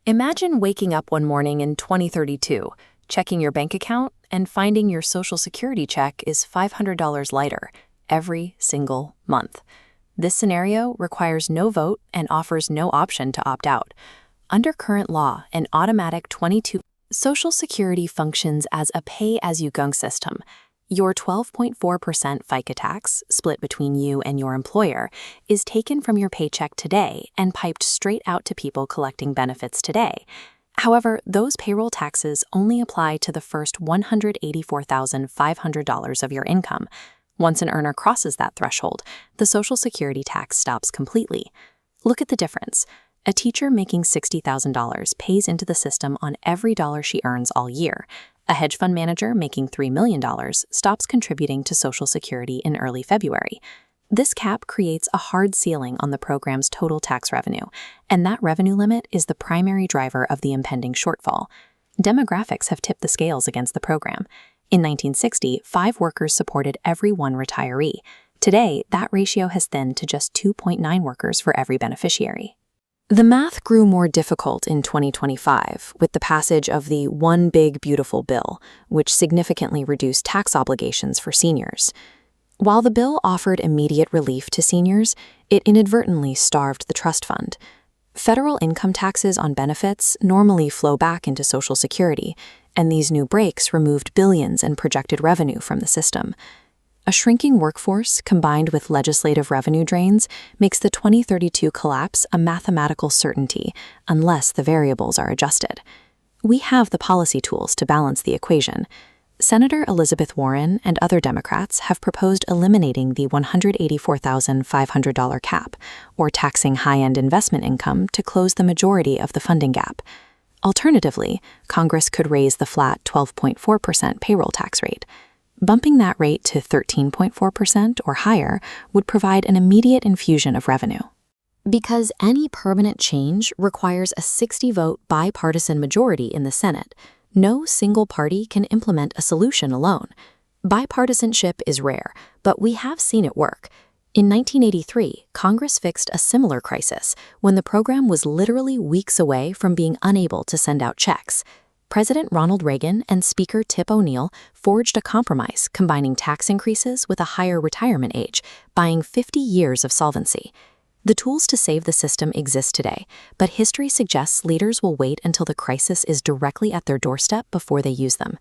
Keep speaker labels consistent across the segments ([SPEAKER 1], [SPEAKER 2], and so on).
[SPEAKER 1] Imagine waking up one morning in 2032, checking your bank account, and finding your Social Security check is $500 lighter every single month. This scenario requires no vote and offers no option to opt out. Under current law, an automatic 22 Social Security functions as a pay-as-you-go system. Your 12.4% FICA tax, split between you and your employer, is taken from your paycheck today and piped straight out to people collecting benefits today. However, those payroll taxes only apply to the first $184,500 of your income. Once an earner crosses that threshold, the Social Security tax stops completely. Look at the difference. A teacher making $60,000 pays into the system on every dollar she earns all year. A hedge fund manager making $3 million stops contributing to Social Security in early February. This cap creates a hard ceiling on the program's total tax revenue, and that revenue limit is the primary driver of the impending shortfall. Demographics have tipped the scales against the program. In 1960, 5 workers supported every 1 retiree. Today, that ratio has thinned to just 2.9 workers for every beneficiary. The math grew more difficult in 2025 with the passage of the One Big Beautiful Bill, which significantly reduced tax obligations for seniors. While the bill offered immediate relief to seniors, it inadvertently starved the trust fund. Federal income taxes on benefits normally flow back into Social Security, and these new breaks removed billions in projected revenue from the system. A shrinking workforce combined with legislative revenue drains makes the 2032 collapse a mathematical certainty unless the variables are adjusted. We have the policy tools to balance the equation. Senator Elizabeth Warren and other Democrats have proposed eliminating the $184,500 cap, or taxing high-end investment income to close the majority of the funding gap. Alternatively, Congress could raise the flat 12.4% payroll tax rate. Bumping that rate to 13.4% or higher would provide an immediate infusion of revenue. Because any permanent change requires a 60-vote bipartisan majority in the Senate, no single party can implement a solution alone. Bipartisanship is rare, but we have seen it work. In 1983, Congress fixed a similar crisis when the program was literally weeks away from being unable to send out checks. President Ronald Reagan and Speaker Tip O'Neill forged a compromise combining tax increases with a higher retirement age, buying 50 years of solvency. The tools to save the system exist today, but history suggests leaders will wait until the crisis is directly at their doorstep before they use them.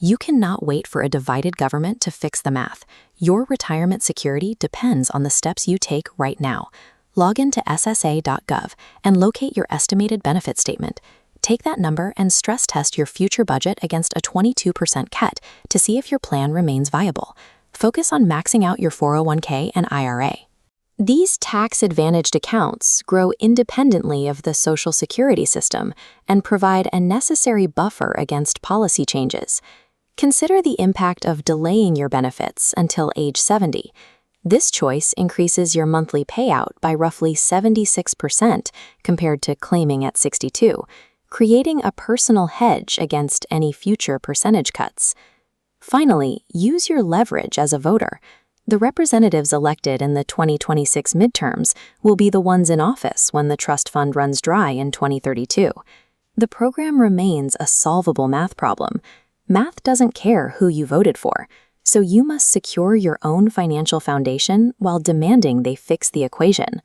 [SPEAKER 1] You cannot wait for a divided government to fix the math. Your retirement security depends on the steps you take right now. Log into ssa.gov and locate your estimated benefit statement. Take that number and stress test your future budget against a 22% cut to see if your plan remains viable. Focus on maxing out your 401k and IRA. These tax-advantaged accounts grow independently of the Social Security system and provide a necessary buffer against policy changes. Consider the impact of delaying your benefits until age 70. This choice increases your monthly payout by roughly 76% compared to claiming at 62. Creating a personal hedge against any future percentage cuts. Finally, use your leverage as a voter. The representatives elected in the 2026 midterms will be the ones in office when the trust fund runs dry in 2032. The program remains a solvable math problem. Math doesn't care who you voted for, so you must secure your own financial foundation while demanding they fix the equation.